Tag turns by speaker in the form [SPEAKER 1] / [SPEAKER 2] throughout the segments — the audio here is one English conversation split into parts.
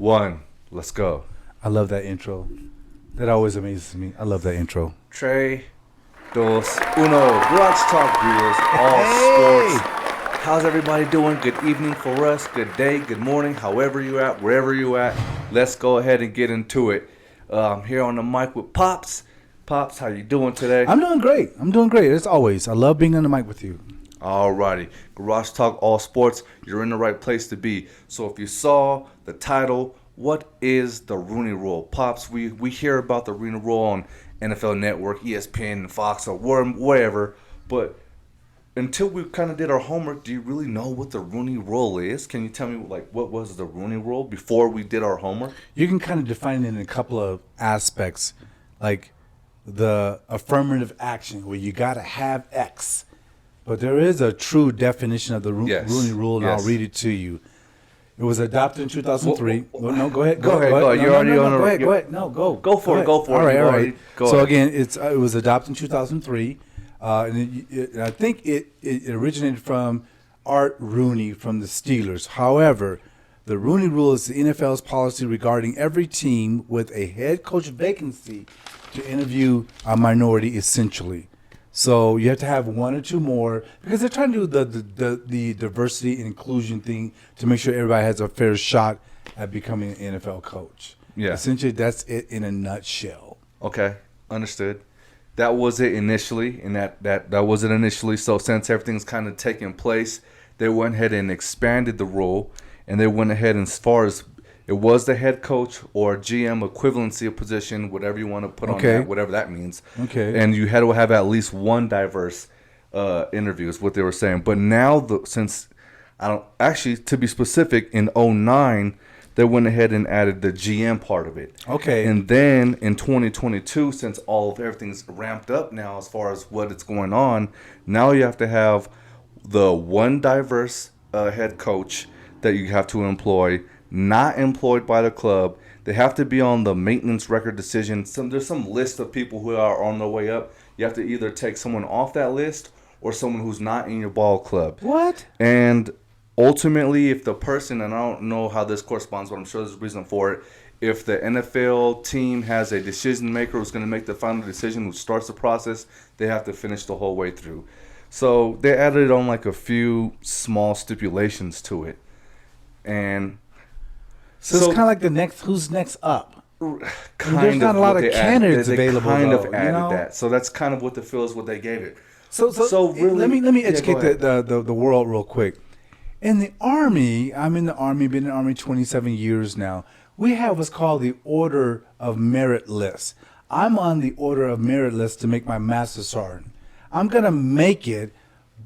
[SPEAKER 1] one. Let's go.
[SPEAKER 2] I love that intro. That always amazes me. I love that intro.
[SPEAKER 1] Tres, dos, uno. Garage Talk Grills, all sports. How's everybody doing? Good evening for us. Good day, good morning, however you at, wherever you at. Let's go ahead and get into it. I'm here on the mic with Pops. Pops, how you doing today?
[SPEAKER 2] I'm doing great. As always. I love being on the mic with you.
[SPEAKER 1] Alrighty. Garage Talk All Sports. You're in the right place to be. So if you saw the title, what is the Rooney Rule? Pops, we hear about the Rooney Rule on NFL Network, ESPN, Fox, or wherever. But until we kind of did our homework, do you really know what the Rooney Rule is? Can you tell me, what was the Rooney Rule before we did our homework?
[SPEAKER 2] You can kind of define it in a couple of aspects, like the affirmative action, where you got to have X. But there is a true definition of the Rooney Rule, and I'll read it to you. It was adopted in 2003. No, go ahead.
[SPEAKER 1] Go ahead. You're already on.
[SPEAKER 2] Go ahead. No, go.
[SPEAKER 1] Go for it.
[SPEAKER 2] All right.
[SPEAKER 1] Go
[SPEAKER 2] so
[SPEAKER 1] ahead.
[SPEAKER 2] Again, it was adopted in 2003, and I think it originated from Art Rooney from the Steelers. However, the Rooney Rule is the NFL's policy regarding every team with a head coach vacancy to interview a minority, essentially. So you have to have one or two more because they're trying to do the diversity and inclusion thing to make sure everybody has a fair shot at becoming an NFL coach.
[SPEAKER 1] Yeah.
[SPEAKER 2] Essentially, that's it in a nutshell.
[SPEAKER 1] Okay, understood. That was it initially, and that was it initially. So since everything's kind of taking place, they went ahead and expanded the rule, and they went ahead and as far as it was the head coach or GM equivalency of position, whatever you want to put on that, whatever that means.
[SPEAKER 2] Okay.
[SPEAKER 1] And you had to have at least one diverse interview is what they were saying. But now, to be specific, in 2009, they went ahead and added the GM part of it.
[SPEAKER 2] Okay.
[SPEAKER 1] And then in 2022, since everything's ramped up now as far as what is going on, now you have to have the one diverse head coach that you have to employ, not employed by the club. They have to be on the maintenance record decision. There's some list of people who are on their way up. You have to either take someone off that list or someone who's not in your ball club.
[SPEAKER 2] What?
[SPEAKER 1] And ultimately, if the person, and I don't know how this corresponds, but I'm sure there's a reason for it, if the NFL team has a decision maker who's going to make the final decision, who starts the process, they have to finish the whole way through. So they added on like a few small stipulations to it. And
[SPEAKER 2] so it's kind of like the who's next up.
[SPEAKER 1] There's
[SPEAKER 2] not a lot of candidates available.
[SPEAKER 1] They kind of added that. So that's kind of what the feel is what they gave it.
[SPEAKER 2] So really, let me educate the world real quick. In the Army, I'm in the Army, been in the Army 27 years now. We have what's called the Order of Merit list. I'm on the Order of Merit list to make my Master Sergeant. I'm going to make it,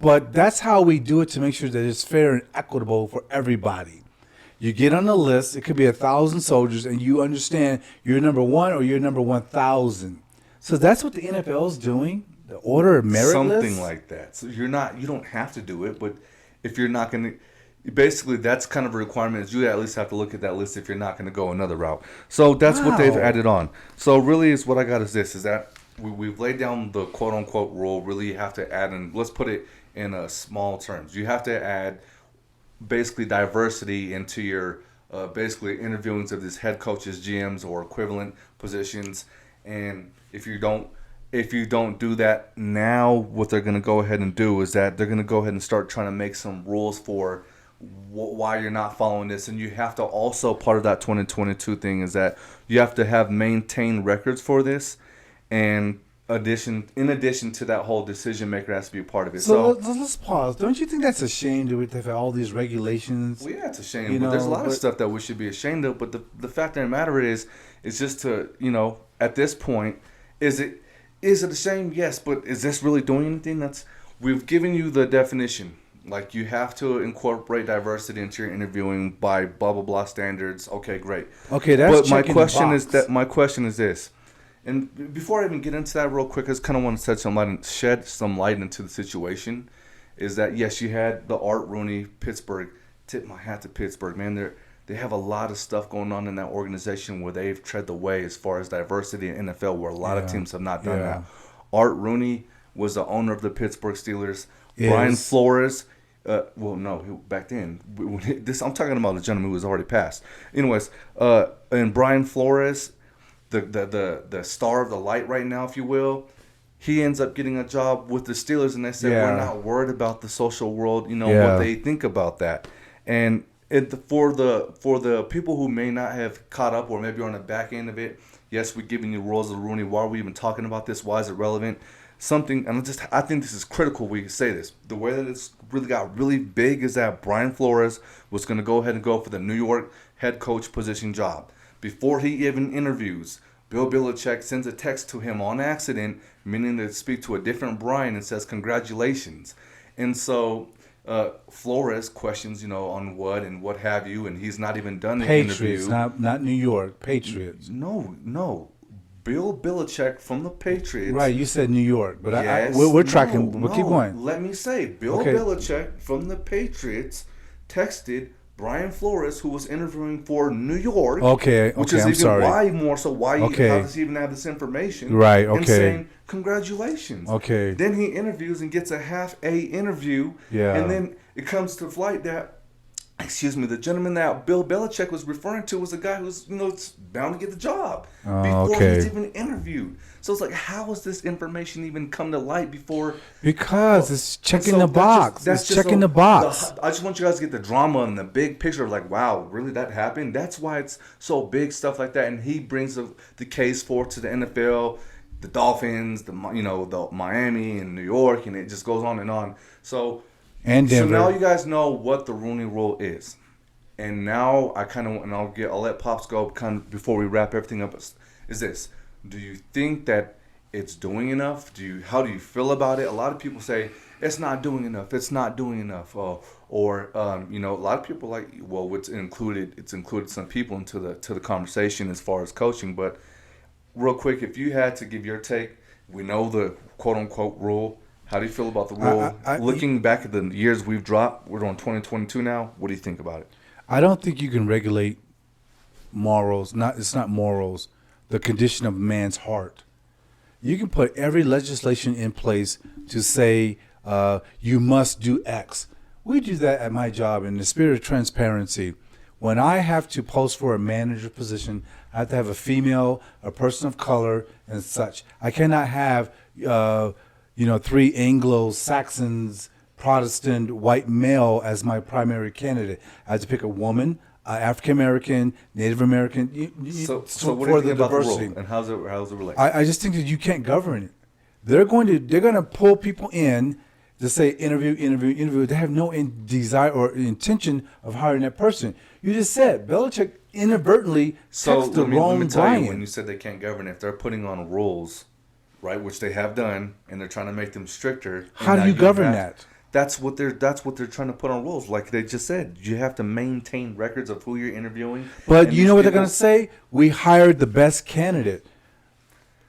[SPEAKER 2] but that's how we do it to make sure that it's fair and equitable for everybody. You get on the list, it could be 1,000 soldiers, and you understand you're number one or you're number 1,000. So that's what the NFL is doing, the Order of Merit list?
[SPEAKER 1] Something like that. So you don't have to do it, but if you're not going to, basically that's kind of a requirement is you at least have to look at that list if you're not going to go another route. So that's what they've added on. So really is what I got is this, is that we've laid down the quote-unquote rule. Really you have to add in, let's put it in small terms. You have to add basically diversity into your basically interviewings of these head coaches, GMs, or equivalent positions. And if you don't do that now, what they're going to go ahead and do is that they're going to go ahead and start trying to make some rules for why you're not following this. And you have to also, part of that 2022 thing is that you have to have maintained records for this. And in addition to that, whole decision maker has to be a part of it.
[SPEAKER 2] So let's pause. Don't you think that's a shame to have all these regulations?
[SPEAKER 1] Well, yeah, it's a shame. But there's a lot of stuff that we should be ashamed of. But the fact of the matter is just to, at this point, is it a shame? Yes, but is this really doing anything? We've given you the definition. Like, you have to incorporate diversity into your interviewing by blah blah blah standards. Okay, great.
[SPEAKER 2] Okay, that's.
[SPEAKER 1] But my question is this. And before I even get into that real quick, I just kind of want to shed some light into the situation. Is that, yes, you had the Art Rooney, Pittsburgh. Tip my hat to Pittsburgh, man. They have a lot of stuff going on in that organization where they've tread the way as far as diversity in NFL, where a lot of teams have not done that. Art Rooney was the owner of the Pittsburgh Steelers. Brian Flores well, no, back then. I'm talking about the gentleman who was already passed. Anyways, and Brian Flores, the star of the light right now, if you will, he ends up getting a job with the Steelers, and they said we're not worried about the social world, what they think about that. And for the people who may not have caught up or maybe are on the back end of it, yes, we're giving you rules of Rooney. Why are we even talking about this? Why is it relevant? I think this is critical we say this. The way that it's really got really big is that Brian Flores was going to go ahead and go for the New York head coach position job. Before he even interviews, Bill Belichick sends a text to him on accident, meaning to speak to a different Brian, and says congratulations. And so Flores questions, on what and what have you, and he's not even done the
[SPEAKER 2] Patriots,
[SPEAKER 1] interview.
[SPEAKER 2] not New York, Patriots.
[SPEAKER 1] No. Bill Belichick from the Patriots.
[SPEAKER 2] Right, you said New York, but
[SPEAKER 1] yes,
[SPEAKER 2] we're tracking. We'll keep going.
[SPEAKER 1] Let me say, Bill Belichick from the Patriots texted Brian Flores, who was interviewing for New York. Which is
[SPEAKER 2] I'm
[SPEAKER 1] even
[SPEAKER 2] sorry.
[SPEAKER 1] How does he even have this information?
[SPEAKER 2] Right,
[SPEAKER 1] And saying, congratulations.
[SPEAKER 2] Okay.
[SPEAKER 1] Then he interviews and gets a half-A interview.
[SPEAKER 2] Yeah.
[SPEAKER 1] And then it comes to light that, the gentleman that Bill Belichick was referring to was a guy who's, bound to get the job before he's even interviewed. So it's like, how has this information even come to light before?
[SPEAKER 2] Because it's checking the box. That's checking the box.
[SPEAKER 1] I just want you guys to get the drama and the big picture of like, wow, really that happened? That's why it's so big, stuff like that. And he brings the case forth to the NFL, the Dolphins, the Miami and New York, and it just goes on and on. So now you guys know what the Rooney Rule is. And now I'll let Pops go kind of before we wrap everything up. Is this? Do you think that it's doing enough? How do you feel about it? A lot of people say it's not doing enough. It's not doing enough. A lot of people it's included some people into the conversation as far as coaching. But real quick, if you had to give your take, we know the quote unquote rule. How do you feel about the rule? Looking back at the years we've dropped, we're on 2022 now. What do you think about it?
[SPEAKER 2] I don't think you can regulate morals. It's not morals. The condition of man's heart. You can put every legislation in place to say you must do X. We do that at my job in the spirit of transparency. When I have to post for a manager position, I have to have a female, a person of color, and such. I cannot have 3 Anglo-Saxons, Protestant, white male as my primary candidate. I have to pick a woman, African American, Native American.
[SPEAKER 1] So what do you think about the rule, and how's it relate?
[SPEAKER 2] I just think that you can't govern it. They're going to pull people in to say interview. They have no desire or intention of hiring that person. You just said Belichick inadvertently texted the wrong
[SPEAKER 1] let me tell
[SPEAKER 2] Brian.
[SPEAKER 1] you, when you said they can't govern, if they're putting on rules, right, which they have done, and they're trying to make them stricter.
[SPEAKER 2] How do you govern that?
[SPEAKER 1] That's what they're trying to put on rules. Like they just said, you have to maintain records of who you're interviewing.
[SPEAKER 2] But you know what they're going to say? We hired the best candidate.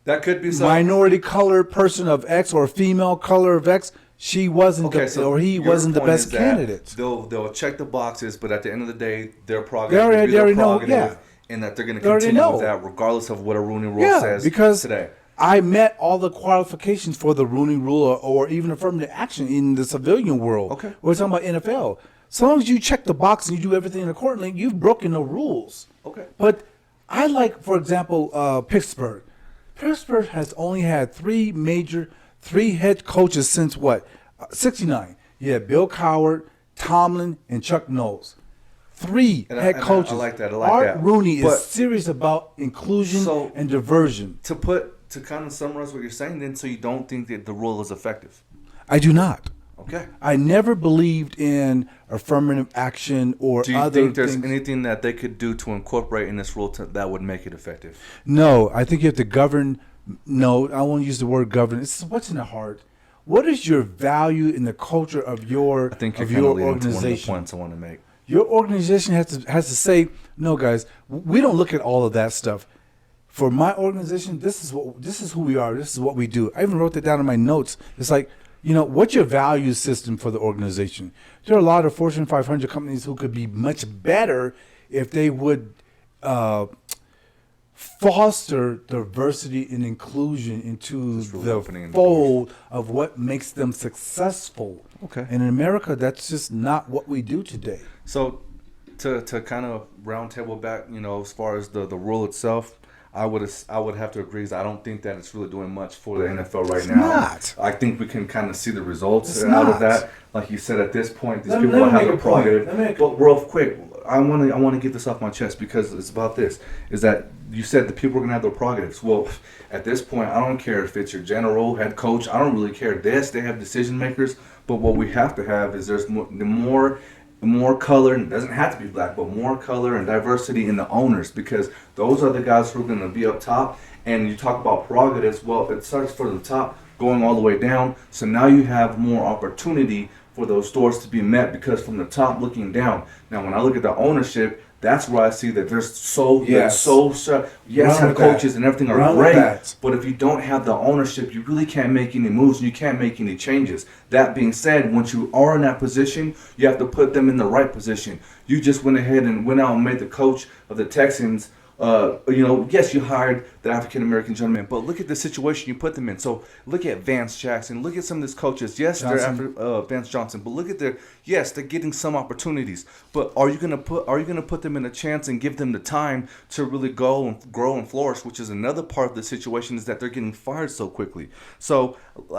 [SPEAKER 1] That could be something.
[SPEAKER 2] Minority color person of X or female color of X. She wasn't he wasn't the best candidate.
[SPEAKER 1] They'll check the boxes, but at the end of the day, their prerogative and that they're going to continue with that regardless of what a Rooney Rule says
[SPEAKER 2] because
[SPEAKER 1] today.
[SPEAKER 2] I met all the qualifications for the Rooney Rule or even affirmative action in the civilian world.
[SPEAKER 1] Okay.
[SPEAKER 2] We're talking about NFL. So long as you check the box and you do everything accordingly, you've broken the rules.
[SPEAKER 1] Okay.
[SPEAKER 2] But I like, for example, Pittsburgh. Pittsburgh has only had three head coaches since what? 69. You had Bill Cowher, Tomlin, and Chuck Knowles. Head coaches.
[SPEAKER 1] I like that.
[SPEAKER 2] Art Rooney is serious about inclusion and diversion.
[SPEAKER 1] To kind of summarize what you're saying, then, so you don't think that the rule is effective?
[SPEAKER 2] I do not.
[SPEAKER 1] Okay.
[SPEAKER 2] I never believed in affirmative action or other things.
[SPEAKER 1] Do you think there's anything that they could do to incorporate in this rule that would make it effective?
[SPEAKER 2] No. I think you have to govern. No, I won't use the word govern. It's what's in the heart. What is your value in the culture of your organization? I think you're kind of leading to one of the
[SPEAKER 1] points I want to make.
[SPEAKER 2] Your organization has to say, no, guys, we don't look at all of that stuff. For my organization, this is who we are. This is what we do. I even wrote that down in my notes. It's like, what's your value system for the organization? There are a lot of Fortune 500 companies who could be much better if they would foster diversity and inclusion into
[SPEAKER 1] really
[SPEAKER 2] the
[SPEAKER 1] opening the
[SPEAKER 2] fold of what makes them successful.
[SPEAKER 1] Okay.
[SPEAKER 2] And in America, that's just not what we do today.
[SPEAKER 1] So, to kind of round table back, as far as the rule itself, I would have to agree. I don't think that it's really doing much for the NFL right now.
[SPEAKER 2] Not.
[SPEAKER 1] I think we can kind of see the results
[SPEAKER 2] It's
[SPEAKER 1] out
[SPEAKER 2] not.
[SPEAKER 1] of that. Like you said, at this point, these
[SPEAKER 2] Let me
[SPEAKER 1] people have
[SPEAKER 2] make
[SPEAKER 1] the
[SPEAKER 2] a point.
[SPEAKER 1] prerogative. But real quick, I want to get this off my chest because it's about this. Is that you said the people are gonna have their prerogatives? Well, at this point, I don't care if it's your general, head coach. I don't really care. They have decision makers. But what we have to have is there's more color, and it doesn't have to be black, but more color and diversity in the owners, because those are the guys who are going to be up top. And you talk about prerogatives, well, it starts from the top going all the way down. So now you have more opportunity for those doors to be met, because from the top looking down. Now, when I look at the ownership, that's where I see that yes, head coaches and everything are great, but if you don't have the ownership, you really can't make any moves and you can't make any changes. That being said, once you are in that position, you have to put them in the right position. You just went ahead and went out and made the coach of the Texans. Yes, you hired the African American gentleman, but look at the situation you put them in. So look at Vance Jackson. Look at some of these coaches. Yes, they're after Vance Johnson, but look at they're getting some opportunities. But are you gonna put them in a chance and give them the time to really go and grow and flourish? Which is another part of the situation, is that they're getting fired so quickly. So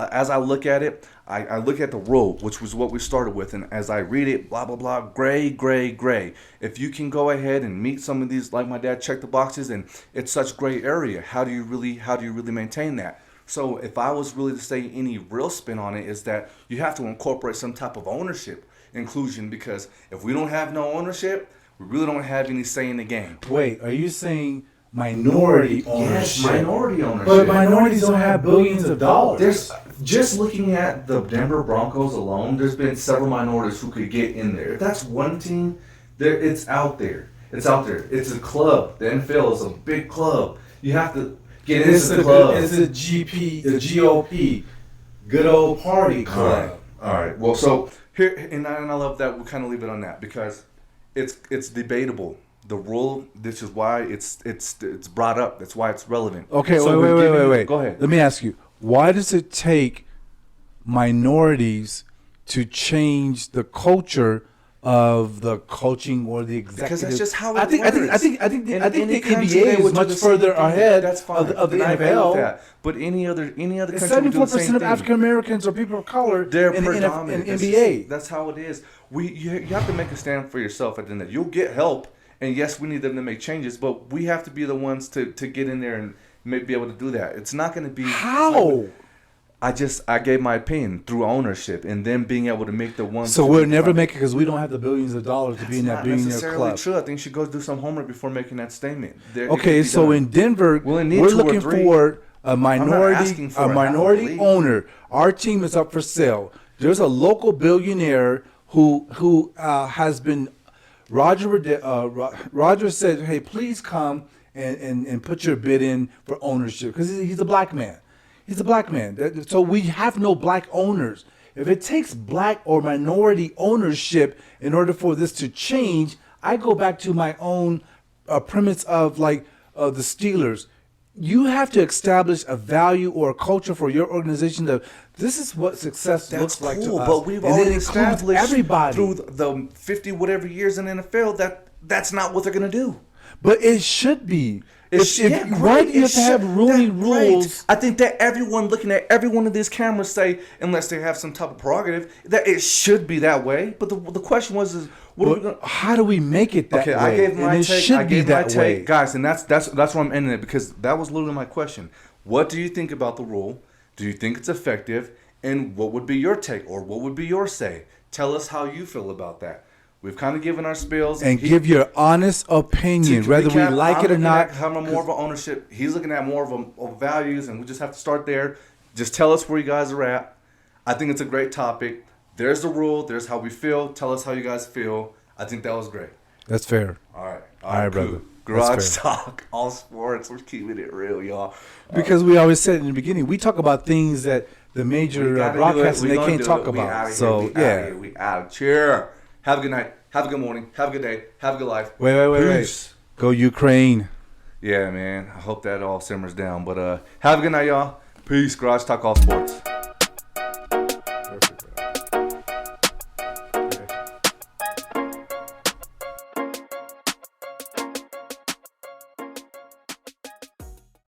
[SPEAKER 1] as I look at it, I look at the rule, which was what we started with, and as I read it, blah, blah, blah, gray, gray, gray. If you can go ahead and meet some of these, like my dad, check the boxes, and it's such gray area, how do you really maintain that? So if I was really to say any real spin on it, is that you have to incorporate some type of ownership inclusion, because if we don't have no ownership, we really don't have any say in the game.
[SPEAKER 2] Wait, are you saying minority ownership?
[SPEAKER 1] Yes, minority ownership.
[SPEAKER 2] But minorities don't have billions of dollars.
[SPEAKER 1] There's just looking at the Denver Broncos alone, there's been several minorities who could get in there. If that's one team, it's out there. It's out there. It's a club. The NFL is a big club. You have to get into the club.
[SPEAKER 2] It's a GOP, good old party club.
[SPEAKER 1] All right. Well, so here, and I love that we kind of leave it on that, because it's debatable. The rule, this is why it's brought up. That's why it's relevant.
[SPEAKER 2] Okay,
[SPEAKER 1] so
[SPEAKER 2] wait.
[SPEAKER 1] Go ahead.
[SPEAKER 2] Let me ask you, why does it take minorities to change the culture of the coaching or the executive?
[SPEAKER 1] Because that's just how it
[SPEAKER 2] works. I think the NBA is much further ahead of the NFL.
[SPEAKER 1] But any other country,
[SPEAKER 2] 74% of African Americans or people of color
[SPEAKER 1] they're
[SPEAKER 2] in
[SPEAKER 1] predominant
[SPEAKER 2] in NBA.
[SPEAKER 1] That's how it is. You have to make a stand for yourself at the end of the day. You'll get help, and yes, we need them to make changes, but we have to be the ones to get in there and be able to do that. It's not going to be
[SPEAKER 2] how.
[SPEAKER 1] I gave my opinion through ownership and then being able to make the ones.
[SPEAKER 2] So we'll never make it because we don't have the billions of dollars to be in that billionaire club.
[SPEAKER 1] True. I think you should go do some homework before making that statement.
[SPEAKER 2] Okay, so in Denver, we're looking for a minority owner. Our team is up for sale. There's a local billionaire who has been. Roger said, "Hey, please come and put your bid in for ownership," because he's a black man. He's a black man. So we have no black owners. If it takes black or minority ownership in order for this to change, I go back to my own premise of the Steelers. You have to establish a value or a culture for your organization that this is what success looks like to us.
[SPEAKER 1] But we've already established
[SPEAKER 2] everybody
[SPEAKER 1] through the 50 whatever years in the NFL that's not what they're going to do.
[SPEAKER 2] But it should be. Why do you have to have Rooney rules?
[SPEAKER 1] I think that everyone looking at every one of these cameras say, unless they have some type of prerogative, that it should be that way. But the question was,
[SPEAKER 2] how do we make it that way?
[SPEAKER 1] I gave my
[SPEAKER 2] take.
[SPEAKER 1] Guys, and that's where I'm ending it, because that was literally my question. What do you think about the rule? Do you think it's effective? And what would be your take, or what would be your say? Tell us how you feel about that. We've kind of given our spills.
[SPEAKER 2] And give your honest opinion, whether we like it or not.
[SPEAKER 1] Having more of an ownership. He's looking at more of values, and we just have to start there. Just tell us where you guys are at. I think it's a great topic. There's the rule. There's how we feel. Tell us how you guys feel. I think that was great.
[SPEAKER 2] That's fair.
[SPEAKER 1] All right,
[SPEAKER 2] cool.
[SPEAKER 1] Brother. Garage Talk, all sports. We're keeping it real, y'all.
[SPEAKER 2] Because we always said in the beginning, we talk about things that the major broadcasters they can't talk about.
[SPEAKER 1] We out. Cheer. Have a good night. Have a good morning. Have a good day. Have a good life.
[SPEAKER 2] Wait. Go Ukraine.
[SPEAKER 1] Yeah, man. I hope that all simmers down. But have a good night, y'all. Peace. Garage Talk All Sports.